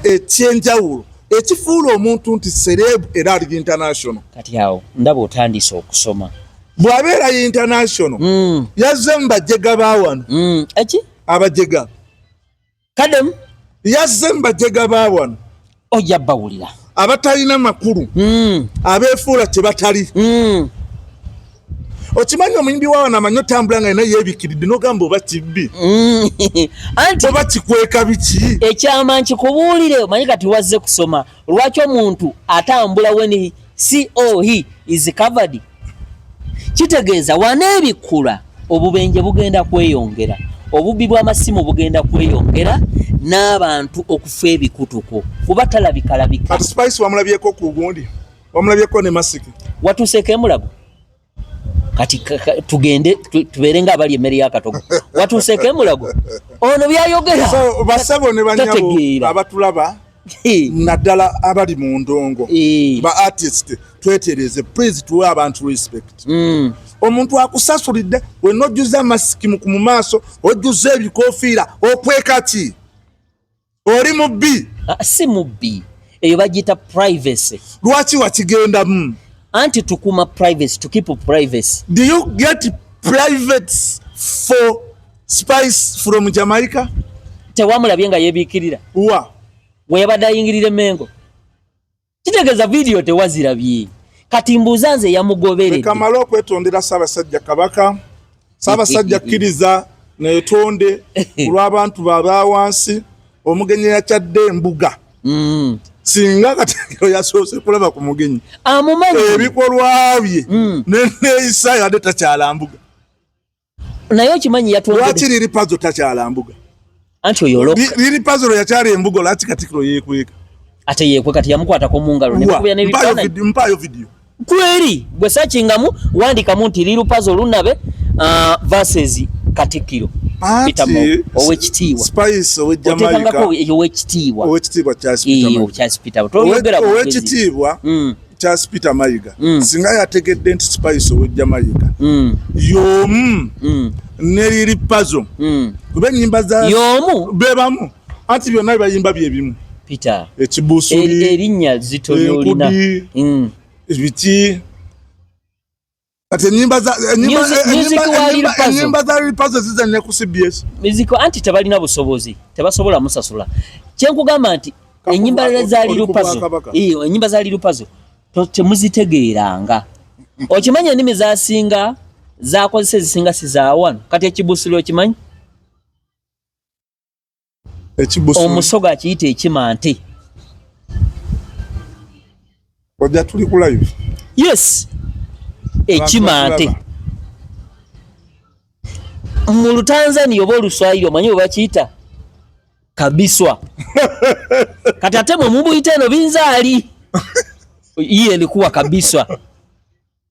ekyenjawulo ekifuula omuntu nti celeb era ali international. Kati awo ndaba otandise okusoma. Bw'abeera international yazze mu bajega baawano. Eki? Abajega. Kadem? Yazze mu bajega baawano. Ojja bawulira. Abatalina makulu. Abeefuula kye batali. Okimanyi omuyimbi waawano amanyi otambula nga yina yeebikiridde n'ogamba oba kibbi. Anti oba kikweka biki. Ekyama nkikubuulire omanyi kati wazze kusoma. Lwaki omuntu atambula when he is covered? Kitegeeza waneebikula obubenje bugenda kweyongera. Obubbi bw'amasimu bugenda kweyongera n'abantu okufa ebikutuko kuba talabikalabika. Kati Spice wamulabyeko ku gundi, wamulabyeko ne masiki. Watuseeko emulago kati tugende tubeere nga abali emmere y'akatogo. Watuseeko emulago ono byayogera. So basabo ne banyabo abatulaba naddala abali mu ndongo ba artist twetereze, please tuwe abantu respect. Omuntu akusasulidde wenna ojjuza masiki mu maaso ojjuza ebikofiira okweka ki? Oli mubbi. Si mubbi, eyo bagiyita privacy. Lwaki wakigendamu? Anti tukuma privacy, to keep privacy. Do you get private for Spice from Jamaica? Tewamulabye nga yeebiikirira. Wa weyabadde ayingirira Mengo. Kitegeeza video tewazirabye. Kati mbuuza nze yamugoberedde. Kamala okwetondera Ssaabasajja Kabaka. Ssaabasajja kkiriza neetonde olw'abantu baawansi omugenyi yakyadde embuga. Singa Katekero yasoose kulaba ku mugenyi. Amumanyi. Ebikolwa bye neeyisa yadde takyalambuga. Naye okimanyi yatwongedde. Lwaki liri pazo takyalambuga? Anti oyoloka. Liri pazo yakyali embugo lwaki Katekero yeekweka? Ate yeekwe kati yamukwatako mu ngalo ne bakubya n'ebifaananyi. Mpaayo video. Kweri gwe sakingamu wandikamu nti liru pazo lunabe versus Katikkiro. Owekitiibwa Spice ow'Jamaica owekitiibwa Charles Peter owekitiibwa Charles Peter Mayiga singa yategedde nti Spice ow'Jamaica y'omu ne liri pazo kuba ennyimba za y'omu bebamu anti byonna bayimba bye bimu Peter ekibusuli erinnya zito lyolina ebiki ati ennyimba za liri pazo zizannya ku CBS muziko anti tebalina busobozi tebasobola musasula kyenkugamba nti ennyimba za liri pazo ennyimba za liri pazo temuzitegeeranga okimanya ennimi zasinga zakozesa ezisinga sizawano kati ekibusuli okimanyi omusogo akiyita ekimante ojja tuli ku live yes ekimante mu Lutanzania oba Oluswayiri omanyi bwe bakiyita kabiswa kati ate mwe mubuyita eno binzaali iye likuwa kabiswa